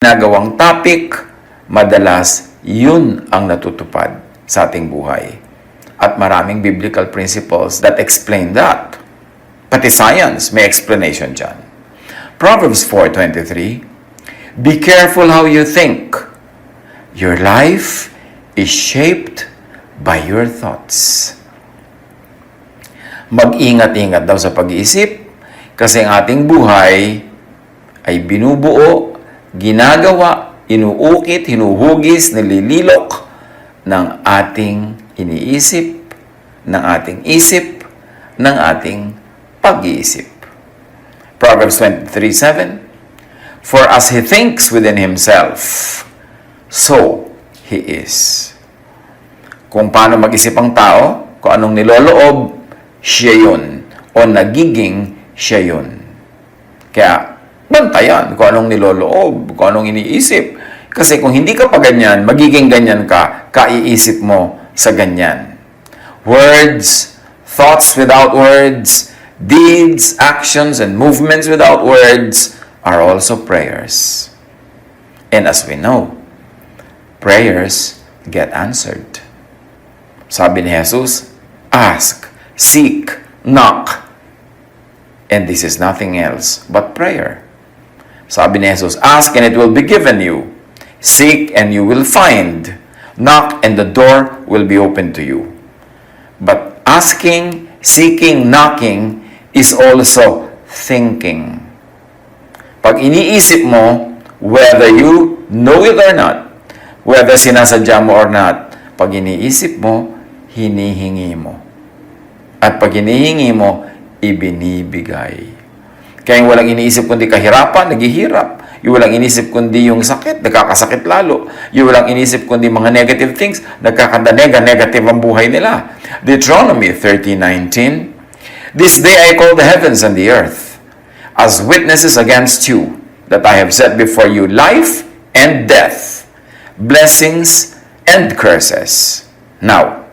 ginagawang topic, madalas yun ang natutupad sa ating buhay. At maraming biblical principles that explain that. Pati science may explanation dyan. Proverbs 4:23, be careful how you think. Your life is shaped by your thoughts. Mag-ingat-ingat daw sa pag-iisip kasi ang ating buhay ay binubuo, ginagawa, inuukit, hinuhugis, nilililok ng ating iniisip, ng ating isip, ng ating pag-iisip. Proverbs 23:7, for as he thinks within himself, so he is. Kung paano mag-isip ang tao, kung anong niloloob, siya yun, o nagiging siya yun. Kaya, bantayan kung anong niloloob, kung anong iniisip. Kasi kung hindi ka pa ganyan, magiging ganyan ka, kaiisip mo sa ganyan. Words, thoughts without words, deeds, actions, and movements without words are also prayers. And as we know, prayers get answered. Sabi ni Jesus, ask, seek, knock. And this is nothing else but prayer. Sabi ni Jesus, ask and it will be given you. Seek and you will find. Knock and the door will be open to you. But asking, seeking, knocking is also thinking. Pag iniisip mo, whether you know it or not, whether sinasadya mo or not, pag iniisip mo, hinihingi mo. At pag hinihingi mo, ibinibigay. Kaya yung walang iniisip kundi kahirapan, naghihirap. Yung walang inisip kundi yung sakit, nagkakasakit lalo. Yung walang inisip kundi mga negative things, negative ang buhay nila. Deuteronomy 30:19, this day I call the heavens and the earth as witnesses against you, that I have set before you life and death, blessings and curses. Now,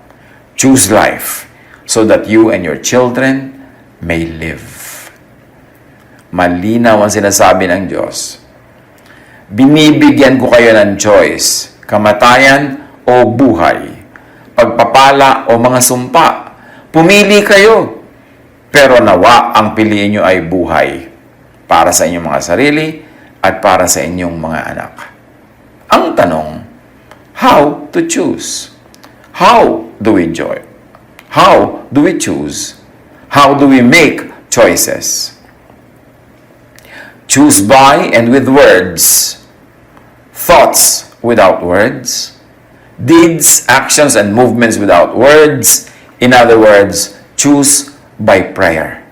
choose life, so that you and your children may live. Malinaw ang sinasabi ng Diyos. Binibigyan ko kayo ng choice, kamatayan o buhay, pagpapala o mga sumpa. Pumili kayo, pero nawa ang piliin nyo ay buhay para sa inyong mga sarili at para sa inyong mga anak. Ang tanong, how to choose? How do we enjoy? How do we choose? How do we make choices? Choose by and with words, thoughts without words, deeds, actions, and movements without words. In other words, choose by prayer.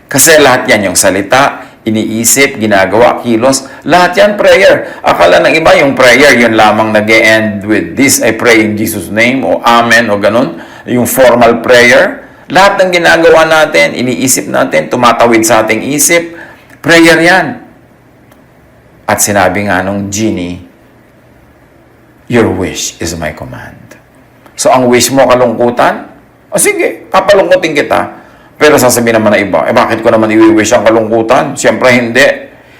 Kasi lahat yan, yung salita, iniisip, ginagawa, kilos, lahat yan prayer. Akala ng iba yung prayer, yun lamang nag-e-end with this, I pray in Jesus' name, o amen, o ganun. Yung formal prayer. Lahat ng ginagawa natin, iniisip natin, tumatawid sa ating isip, prayer yan. At sinabi nga nung genie, your wish is my command. So, ang wish mo, kalungkutan? O sige, kapalungkutin kita. Pero sasabihin naman na iba, bakit ko naman i-wish ang kalungkutan? Siyempre, hindi.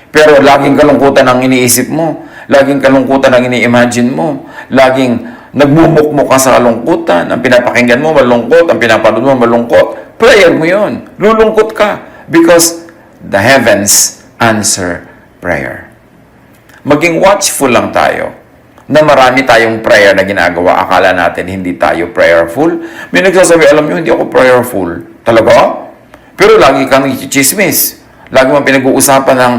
Pero laging kalungkutan ang iniisip mo. Laging kalungkutan ang ini-imagine mo. Laging nagmumukmuk ka sa kalungkutan. Ang pinapakinggan mo, malungkot. Ang pinapanood mo, malungkot. Prayer mo yun. Lulungkot ka. Because the heavens answer prayer. Maging watchful lang tayo na marami tayong prayer na ginagawa. Akala natin hindi tayo prayerful. May nagsasabi, alam nyo, hindi ako prayerful. Talaga? Pero lagi kang chismis. Lagi mong pinag-uusapan ng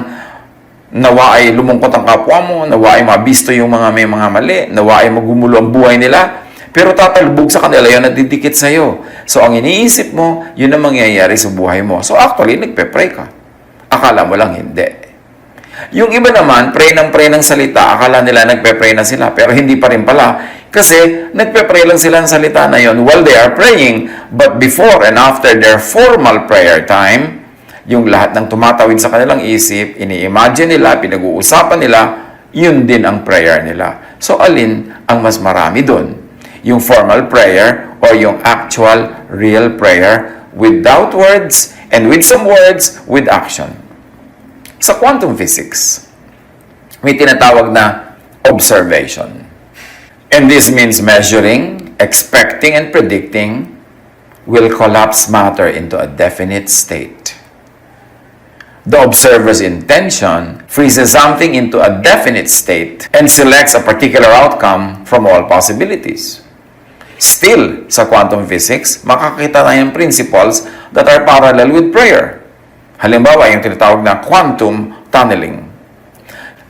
nawa ay lumungkot ang kapwa mo, nawa ay mabisto yung mga may mga mali, nawa ay magumulo ang buhay nila. Pero tatalbog sa kanila yun at didikit sa'yo. So, ang iniisip mo, yun ang mangyayari sa buhay mo. So, actually, nagpe-pray ka. Akala mo lang hindi. Yung iba naman, pray ng salita, akala nila nagpe-pray na sila, pero hindi pa rin pala. Kasi nagpe-pray lang sila ng salita na yon while they are praying. But before and after their formal prayer time, yung lahat ng tumatawid sa kanilang isip, ini-imagine nila, pinag-uusapan nila, yun din ang prayer nila. So, alin ang mas marami doon? Yung formal prayer or yung actual, real prayer without words and with some words with action? Sa quantum physics, may tinatawag na observation. And this means measuring, expecting, and predicting will collapse matter into a definite state. The observer's intention freezes something into a definite state and selects a particular outcome from all possibilities. Still, sa quantum physics, makakita tayong principles that are parallel with prayer. Halimbawa, yung tinatawag na quantum tunneling.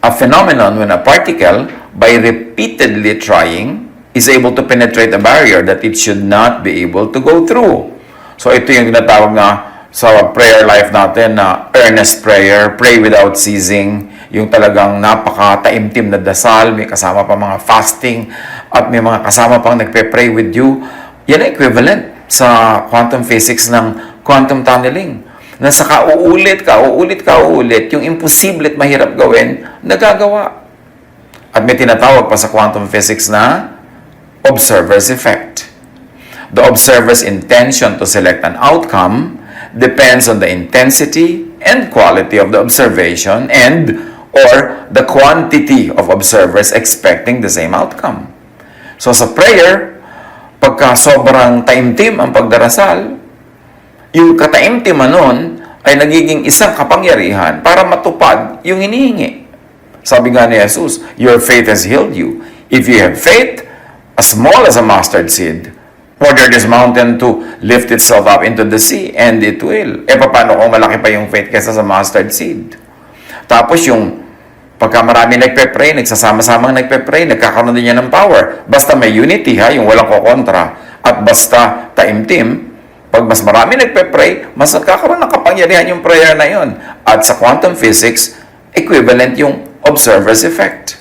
A phenomenon when a particle, by repeatedly trying, is able to penetrate a barrier that it should not be able to go through. So ito yung tinatawag na sa prayer life natin na earnest prayer, pray without ceasing, yung talagang napaka-taimtim na dasal, may kasama pa mga fasting, at may mga kasama pang nagpe-pray with you. Yan ang equivalent sa quantum physics ng quantum tunneling. Na sa kauulit, yung imposible at mahirap gawin, nagagawa. At may tinatawag pa sa quantum physics na observer's effect. The observer's intention to select an outcome depends on the intensity and quality of the observation and or the quantity of observers expecting the same outcome. So sa prayer, pagka sobrang taimtim ang pagdarasal, yung kataimtiman nun ay nagiging isang kapangyarihan para matupad yung hinihingi. Sabi nga ni Jesus, your faith has healed you. If you have faith as small as a mustard seed, order this mountain to lift itself up into the sea, and it will. Paano kung malaki pa yung faith kaysa sa mustard seed? Tapos yung pagka marami nagpe-pray, nagsasama-samang nagpe-pray, nagkakaroon din yan ng power. Basta may unity, yung walang kokontra. At basta taimtim, pag mas marami nagpe-pray, mas nagkakaroon ng kapangyarihan yung prayer na yon. At sa quantum physics, equivalent yung observer's effect.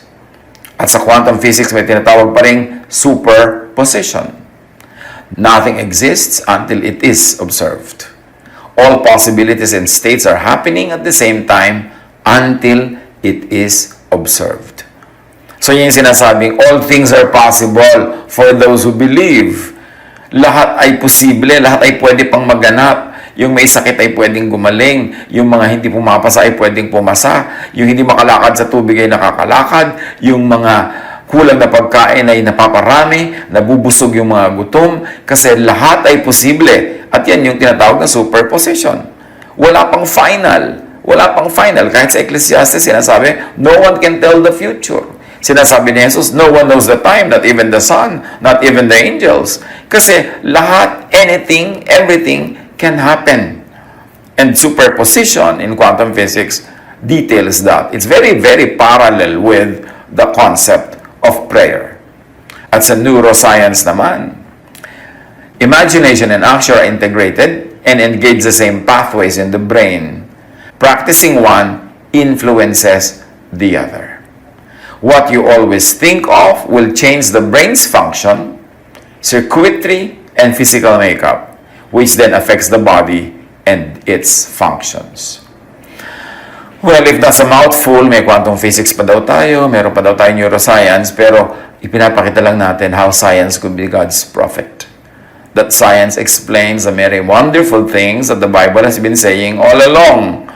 At sa quantum physics, may tinatawag pa ring superposition. Nothing exists until it is observed. All possibilities and states are happening at the same time until it is observed. So yun yung sinasabing, all things are possible for those who believe. Lahat ay posible, lahat ay pwede pang maganap. Yung may sakit ay pwedeng gumaling. Yung mga hindi pumapasa ay pwedeng pumasa. Yung hindi makalakad sa tubig ay nakakalakad. Yung mga kulang na pagkain ay napaparami, nabubusog yung mga gutom, kasi lahat ay posible. At yan yung tinatawag na superposition. Wala pang final. Wala pang final. Kahit sa Ecclesiastes, sinasabi, no one can tell the future. Sinasabi ni Jesus, no one knows the time, not even the Son, not even the angels. Kasi lahat, anything, everything can happen. And superposition in quantum physics details that. It's very, very parallel with the concept of prayer. At sa neuroscience naman, imagination and action are integrated and engage the same pathways in the brain. Practicing one influences the other. What you always think of will change the brain's function, circuitry, and physical makeup, which then affects the body and its functions. Well, if that's a mouthful, may quantum physics pa daw tayo, meron pa daw tayo neuroscience, pero ipinapakita lang natin how science could be God's prophet. That science explains the many wonderful things that the Bible has been saying all along.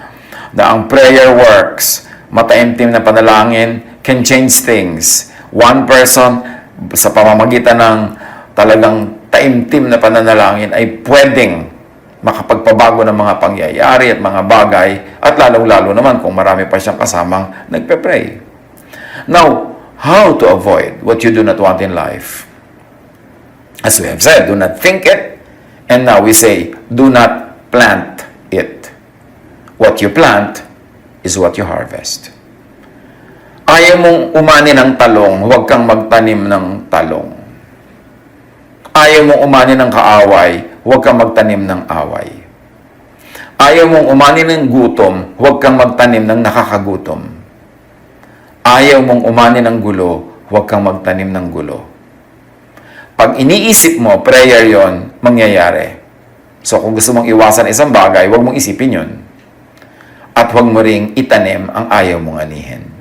Na ang prayer works, mataimtim na panalangin can change things. One person, sa pamamagitan ng talagang taimtim na pananalangin, ay pwedeng makapagpabago ng mga pangyayari at mga bagay, at lalong-lalo naman kung marami pa siyang kasamang nagpe-pray. Now, how to avoid what you do not want in life? As we have said, do not think it, and now we say, do not plant it. What you plant is what you harvest. Ayaw mong umani ng talong, huwag kang magtanim ng talong. Ayaw mong umani ng kaaway, huwag kang magtanim ng away. Ayaw mong umani ng gutom, huwag kang magtanim ng nakakagutom. Ayaw mong umani ng gulo, huwag kang magtanim ng gulo. Pag iniisip mo, prayer yon, mangyayari. So kung gusto mong iwasan isang bagay, huwag mong isipin yon. At huwag mo ring itanim ang ayaw mong anihin.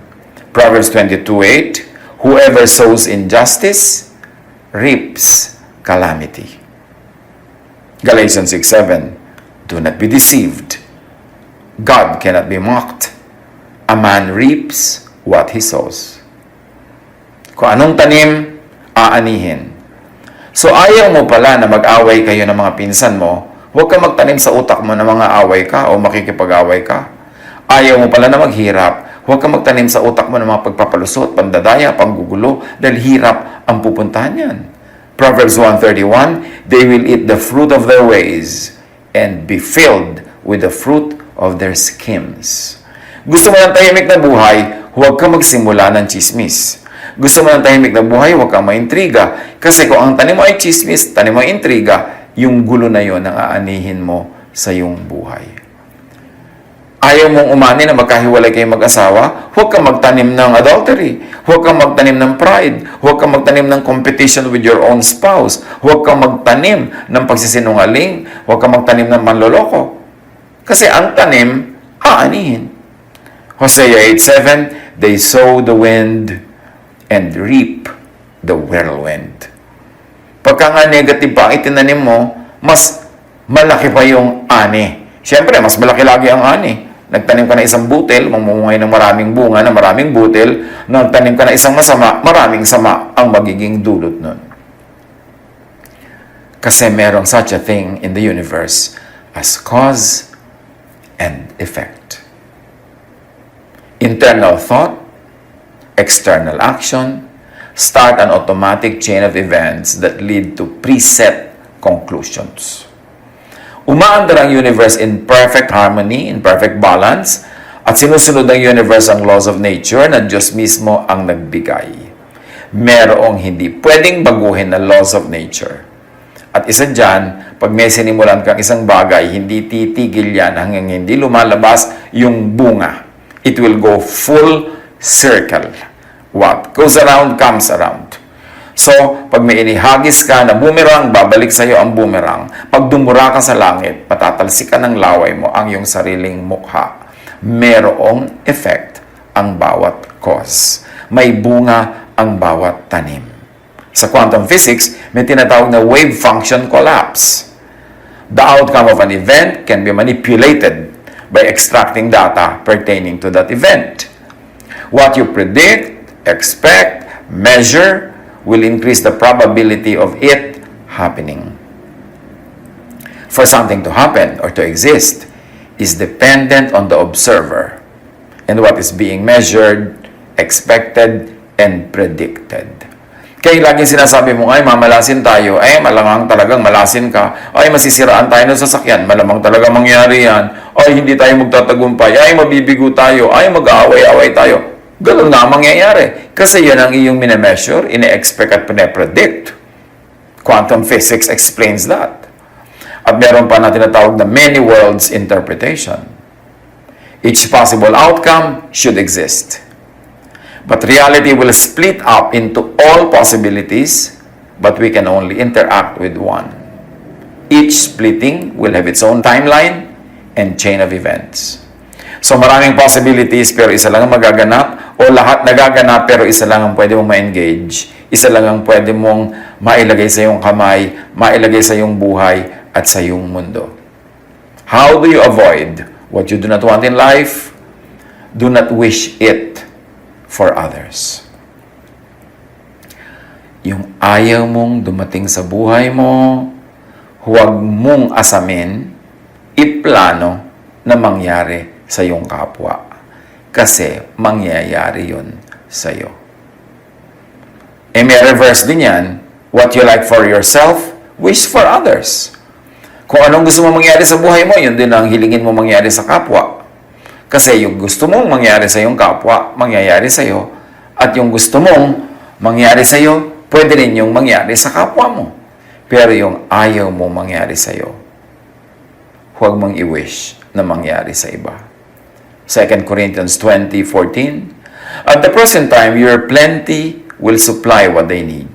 Proverbs 22:8, whoever sows injustice reaps calamity. Galatians 6:7, do not be deceived. God cannot be mocked. A man reaps what he sows. Kung anong tanim, aanihin. So ayaw mo pala na mag-away kayo ng mga pinsan mo, huwag ka magtanim sa utak mo na mga away ka o makikipag-away ka. Ayaw mo pala na maghirap, huwag ka magtanim sa utak mo ng mga pagpapalusot, pandadaya, panggugulo, dahil hirap ang pupuntahan yan. Proverbs 1:31, they will eat the fruit of their ways and be filled with the fruit of their schemes. Gusto mo ng tahimik na buhay, huwag ka magsimula ng chismis. Gusto mo ng tahimik na buhay, huwag kang maintriga. Kasi kung ang tanim mo ay chismis, tanim mo ay intriga, yung gulo na yon ang aanihin mo sa iyong buhay. Ayaw mong umani na magkahiwalay kayong mag-asawa, huwag kang magtanim ng adultery, huwag kang magtanim ng pride, huwag kang magtanim ng competition with your own spouse, huwag kang magtanim ng pagsisinungaling, huwag kang magtanim ng manloloko. Kasi ang tanim, aanihin. Hosea 8:7, they sow the wind and reap the whirlwind. Pagka nga negative pa ang itinanim mo, mas malaki pa yung ani. Siyempre, mas malaki lagi ang ani. Nagtanim ka na isang butil, mamumungay ng maraming bunga na maraming butil. Nagtanim ka na isang masama, maraming sama ang magiging dulot nun. Kasi merong such a thing in the universe as cause and effect. Internal thought, external action, start an automatic chain of events that lead to preset conclusions. Umaandar ang universe in perfect harmony, in perfect balance, at sinusunod ng universe ang laws of nature na Diyos mismo ang nagbigay. Merong hindi pwedeng baguhin na laws of nature. At isa dyan, pag may sinimulan kang isang bagay, hindi titigil yan hanggang hindi lumalabas yung bunga. It will go full circle. What goes around comes around. So, pag may inihagis ka na boomerang, babalik sa iyo ang boomerang. Pag dumura ka sa langit, patatalsikan ng laway mo ang iyong sariling mukha. Merong effect ang bawat cause. May bunga ang bawat tanim. Sa quantum physics, may tinatawag na wave function collapse. The outcome of an event can be manipulated by extracting data pertaining to that event. What you predict, expect, measure, will increase the probability of it happening. For something to happen or to exist is dependent on the observer and what is being measured, expected, and predicted. Kaya laging sinasabi mo, ay mamalasin tayo, ay malamang talagang malasin ka, ay masisiraan tayo ng sasakyan, malamang talagang mangyari yan, ay hindi tayo magtatagumpay, ay mabibigo tayo, ay mag-aaway-away tayo. Ganun nga mangyayari. Kasi yan ang iyong minemeasure, ine-expect at pine-predict. Quantum physics explains that. At meron pa na tinatawag na many worlds interpretation. Each possible outcome should exist. But reality will split up into all possibilities, but we can only interact with one. Each splitting will have its own timeline and chain of events. So maraming possibilities pero isa lang ang magaganap o lahat nagaganap pero isa lang ang pwede mong ma-engage. Isa lang ang pwede mong mailagay sa iyong kamay, mailagay sa iyong buhay at sa iyong mundo. How do you avoid what you do not want in life? Do not wish it for others. Yung ayaw mong dumating sa buhay mo, huwag mong asamin, iplano na mangyari sa iyong kapwa. Kasi mangyayari yun sa iyo. E may reverse din yan, what you like for yourself, wish for others. Kung anong gusto mo mangyari sa buhay mo, yun din ang hilingin mo mangyari sa kapwa. Kasi yung gusto mong mangyari sa iyong kapwa, mangyayari sa iyo. At yung gusto mong mangyari sa iyo, pwede rin yung mangyari sa kapwa mo. Pero yung ayaw mo mangyari sa iyo, huwag mong i-wish na mangyari sa iba. 2 Corinthians 20:14, at the present time, your plenty will supply what they need,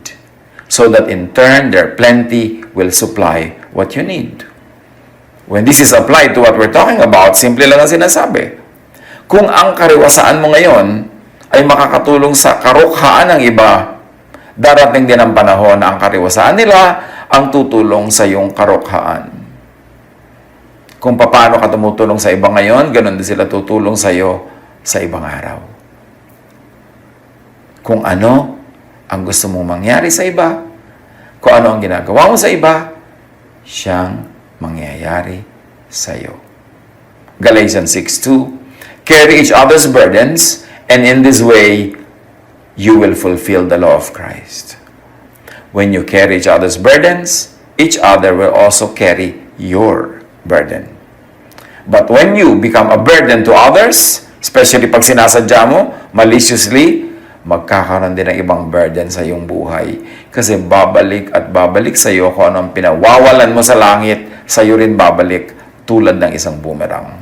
so that in turn, their plenty will supply what you need. When this is applied to what we're talking about, simple lang ang sinasabi. Kung ang kariwasaan mo ngayon ay makakatulong sa karukhaan ng iba, darating din ang panahon na ang kariwasaan nila ang tutulong sa iyong karukhaan. Kung paano ka tumutulong sa iba ngayon, ganun din sila tutulong sa iyo sa ibang araw. Kung ano ang gusto mong mangyari sa iba, kung ano ang ginagawa mo sa iba, siyang mangyayari sa iyo. Galatians 6:2, carry each other's burdens, and in this way, you will fulfill the law of Christ. When you carry each other's burdens, each other will also carry your burden. But when you become a burden to others, especially pag sinasadya mo, maliciously, magkakaroon din ng ibang burden sa iyong buhay. Kasi babalik at babalik sa iyo kung ano ang pinawawalan mo sa langit, sa iyo rin babalik tulad ng isang boomerang.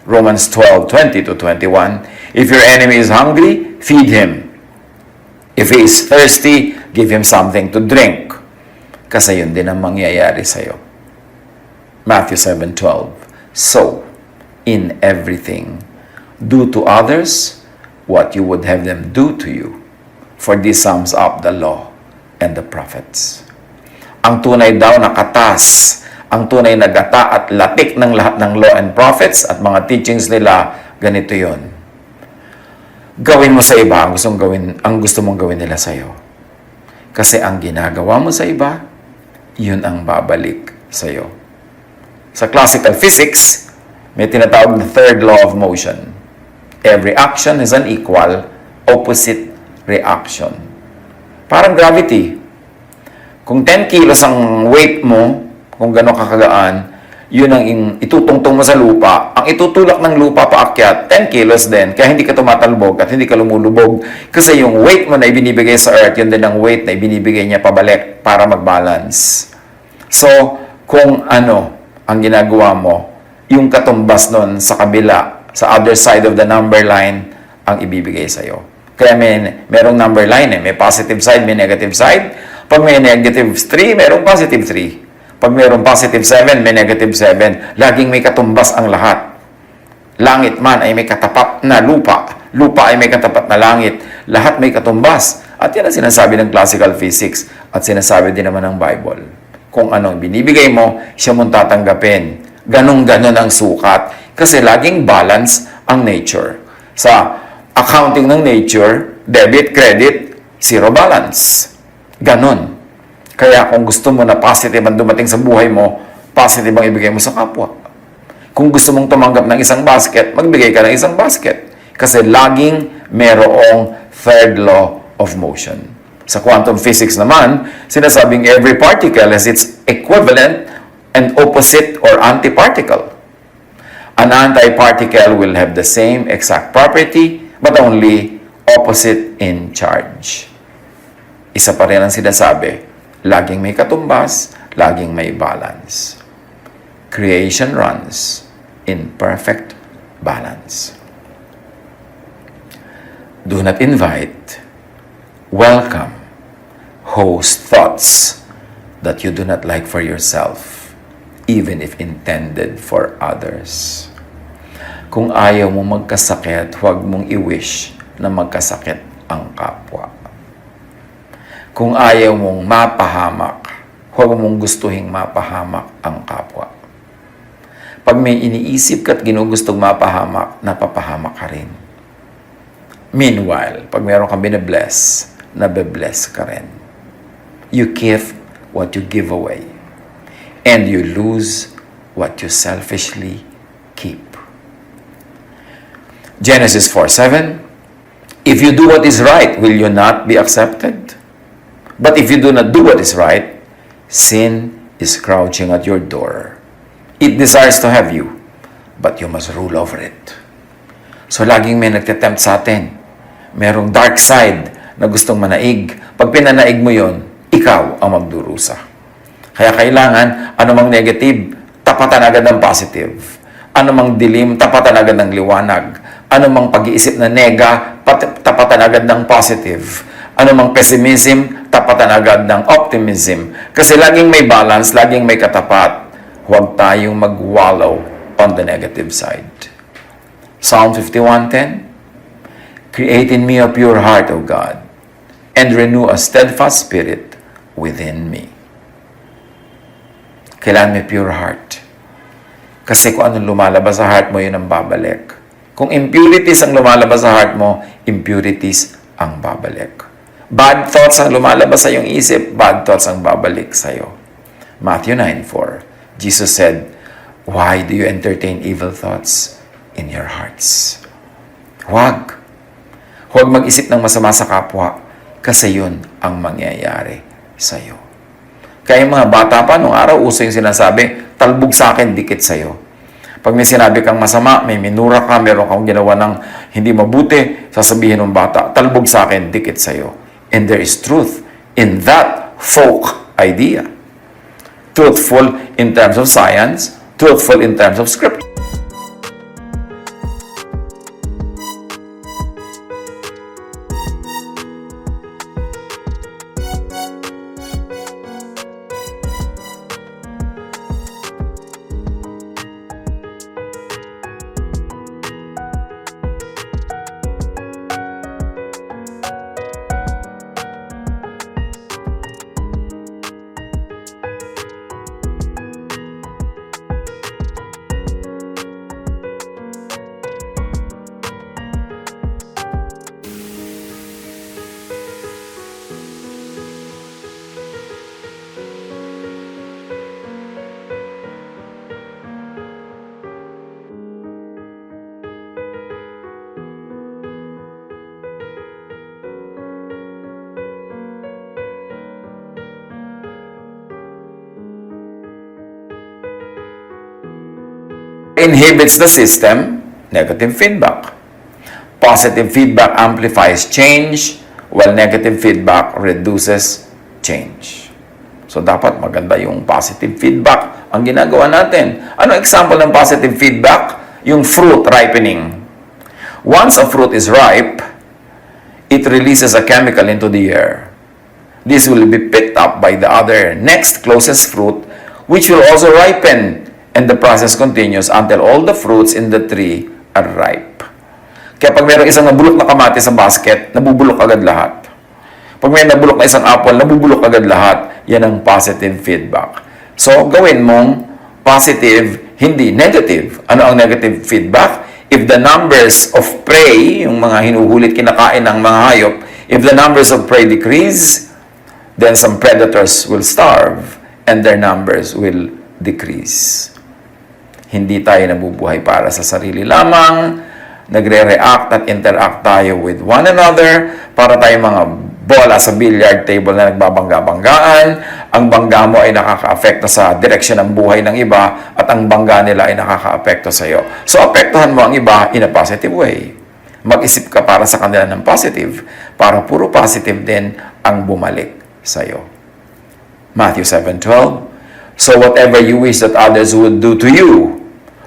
Romans 12:20-21, if your enemy is hungry, feed him. If he is thirsty, give him something to drink. Kasi yun din ang mangyayari sa iyo. Matthew 7:12, so, in everything, do to others what you would have them do to you. For this sums up the law and the prophets. Ang tunay daw na katas, ang tunay na gata at latik ng lahat ng law and prophets at mga teachings nila, ganito yon. Gawin mo sa iba ang gusto mong gawin nila sa iyo. Kasi ang ginagawa mo sa iba, yun ang babalik sa iyo. Sa classical physics, may tinatawag na third law of motion. Every action has an equal, opposite reaction. Parang gravity. Kung 10 kilos ang weight mo, kung gano'ng kakagaan, yun ang itutungtong mo sa lupa. Ang itutulak ng lupa paakyat, 10 kilos din. Kaya hindi ka tumatalbog at hindi ka lumulubog. Kasi yung weight mo na ibinibigay sa earth, yun din ang weight na ibinibigay niya pabalik para mag-balance. So, kung ano ang ginagawa mo, yung katumbas nun sa kabila, sa other side of the number line, ang ibibigay sa'yo. Kaya merong number line may positive side, may negative side. Pag may negative 3, merong positive 3. Pag merong positive 7, may negative 7. Laging may katumbas ang lahat. Langit man ay may katapat na lupa. Lupa ay may katapat na langit. Lahat may katumbas. At yan ang sinasabi ng classical physics at sinasabi din naman ng Bible. Kung anong binibigay mo, siya mong tatanggapin. Ganun-ganon ang sukat. Kasi laging balance ang nature. Sa accounting ng nature, debit, credit, zero balance. Ganon. Kaya kung gusto mo na positive ang dumating sa buhay mo, positive ang ibigay mo sa kapwa. Kung gusto mong tumanggap ng isang basket, magbigay ka ng isang basket. Kasi laging merong third law of motion. Sa quantum physics naman, sinasabing every particle has its equivalent and opposite or antiparticle. An antiparticle will have the same exact property, but only opposite in charge. Isa pa rin ang sinasabi, laging may katumbas, laging may balance. Creation runs in perfect balance. Do not invite, welcome, host thoughts that you do not like for yourself, even if intended for others. Kung ayaw mo magkasakit, huwag mong i-wish na magkasakit ang kapwa. Kung ayaw mong mapahamak, huwag mong gustuhin mapahamak ang kapwa. Pag may iniisip ka at ginugustong mapahamak, napapahamak ka rin. Meanwhile, pag meron kang binabless, nabe-bless ka rin. You give what you give away. And you lose what you selfishly keep. Genesis 4:7, if you do what is right, will you not be accepted? But if you do not do what is right, sin is crouching at your door. It desires to have you, but you must rule over it. So laging may nagtetempt sa atin. Merong dark side na gustong manaig. Pag pinanaig mo yon, ikaw ang magdurusa. Kaya kailangan, anumang negative, tapatan agad ng positive. Anumang dilim, tapatan agad ng liwanag. Anumang pag-iisip na nega, tapatan agad ng positive. Anumang pessimism, tapatan agad ng optimism. Kasi laging may balance, laging may katapat. Huwag tayong mag-wallow on the negative side. Psalm 51:10, create in me a pure heart, O God, and renew a steadfast spirit within me. Kailangan may pure heart. Kasi kung anong lumalabas sa heart mo, yun ang babalik. Kung impurities ang lumalabas sa heart mo, impurities ang babalik. Bad thoughts ang lumalabas sa iyong isip, bad thoughts ang babalik sa iyo. Matthew 9:4. Jesus said, "Why do you entertain evil thoughts in your hearts?" Huwag. Huwag mag-isip ng masama sa kapwa kasi yun ang mangyayari sa iyo. Kaya yung mga bata pa, nung araw, uso yung sinasabi, talbog sa akin, dikit sa iyo. Pag may sinabi kang masama, may minura ka, meron kang ginawa ng hindi mabuti, sasabihin ng bata, talbog sa akin, dikit sa iyo. And there is truth in that folk idea. Truthful in terms of science, truthful in terms of scripture. Inhibits the system, negative feedback. Positive feedback amplifies change, while negative feedback reduces change. So, dapat maganda yung positive feedback ang ginagawa natin. Ano example ng positive feedback? Yung fruit ripening. Once a fruit is ripe, it releases a chemical into the air. This will be picked up by the other next closest fruit, which will also ripen. And the process continues until all the fruits in the tree are ripe. Kaya pag mayroong isang nabulok na kamatis sa basket, nabubulok agad lahat. Pag may nabulok na isang apple, nabubulok agad lahat. Yan ang positive feedback. So, gawin mong positive, hindi negative. Ano ang negative feedback? If the numbers of prey, yung mga hinuhulit kinakain ng mga hayop, if the numbers of prey decrease, then some predators will starve and their numbers will decrease. Hindi tayo nabubuhay para sa sarili lamang. Nagre-react at interact tayo with one another para tayo mga bola sa billiard table na nagbabangga-banggaan. Ang bangga mo ay nakaka-apekto sa direksyon ng buhay ng iba at ang bangga nila ay nakaka-apekto sa iyo. So, apektuhan mo ang iba in a positive way. Mag-isip ka para sa kanila ng positive para puro positive din ang bumalik sa iyo. Matthew 7:12. So, whatever you wish that others would do to you,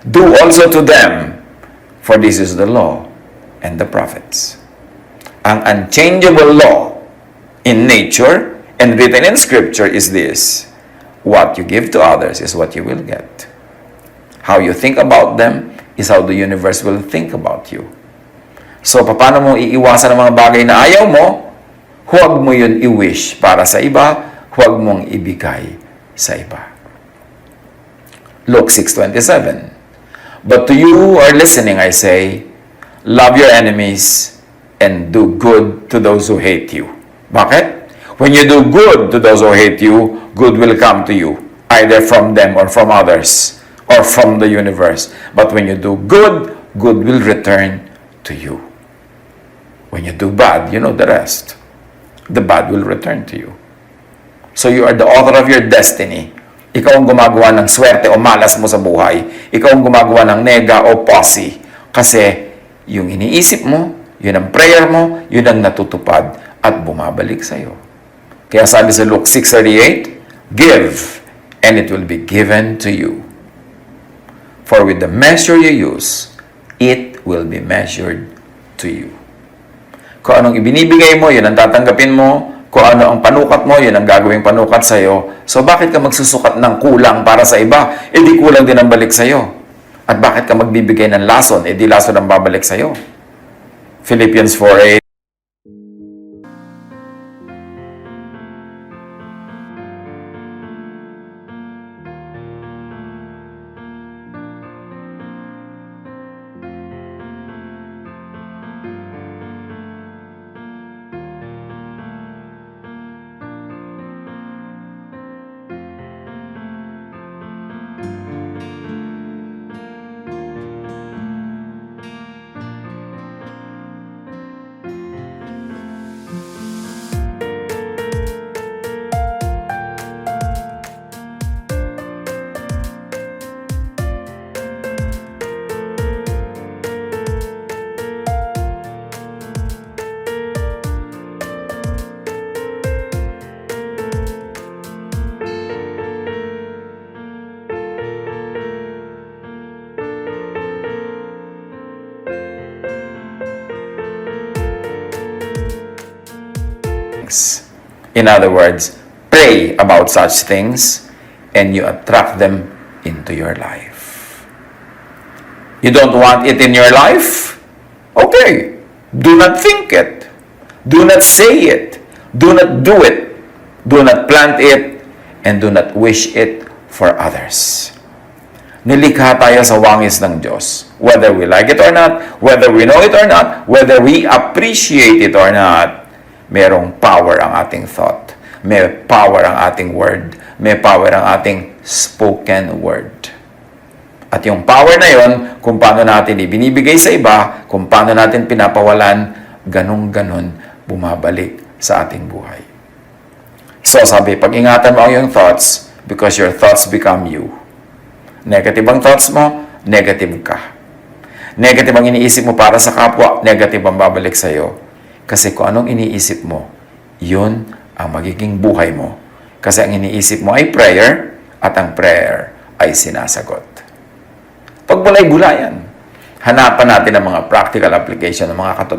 do also to them, for this is the law and the prophets. Ang unchangeable law in nature and written in Scripture is this: what you give to others is what you will get. How you think about them is how the universe will think about you. So, paano mo iiwasan ang mga bagay na ayaw mo? Huwag mo yun i-wish para sa iba, huwag mong ibigay sa iba. Luke 6:27. But to you who are listening, I say, love your enemies and do good to those who hate you. Bakit? When you do good to those who hate you, good will come to you, either from them or from others, or from the universe. But when you do good, good will return to you. When you do bad, you know the rest. The bad will return to you. So you are the author of your destiny. Ikaw ang gumagawa ng swerte o malas mo sa buhay. Ikaw ang gumagawa ng nega o posse. Kasi yung iniisip mo, yun ang prayer mo, yun ang natutupad at bumabalik sa iyo. Kaya sabi sa Luke 6:38, give, and it will be given to you. For with the measure you use, it will be measured to you. Kung anong ibinibigay mo, yun ang tatanggapin mo. Kung ano ang panukat mo, yun ang gagawing panukat sa iyo. So, bakit ka magsusukat ng kulang para sa iba? E di kulang din ang balik sa iyo. At bakit ka magbibigay ng lason? E di lason ang babalik sa iyo. Philippians 4:8. things. In other words, pray about such things and you attract them into your life. You don't want it in your life? Okay. Do not think it. Do not say it. Do not do it. Do not plant it. And do not wish it for others. Nilikha tayo sa wangis ng Diyos. Whether we like it or not, whether we know it or not, whether we appreciate it or not, merong power ang ating thought. May power ang ating word. May power ang ating spoken word. At yung power na yon, kung paano natin ibinibigay sa iba, kung paano natin pinapawalan, ganun-ganon bumabalik sa ating buhay. So sabi, pag-ingatan mo ang iyong thoughts because your thoughts become you. Negative ang thoughts mo, negative ka. Negative ang iniisip mo para sa kapwa, negative ang babalik sa iyo. Kasi kung anong iniisip mo, yun ang magiging buhay mo. Kasi ang iniisip mo ay prayer at ang prayer ay sinasagot. Pagbulay-bulayan, hanapan natin ang mga practical application ng mga katotohanan.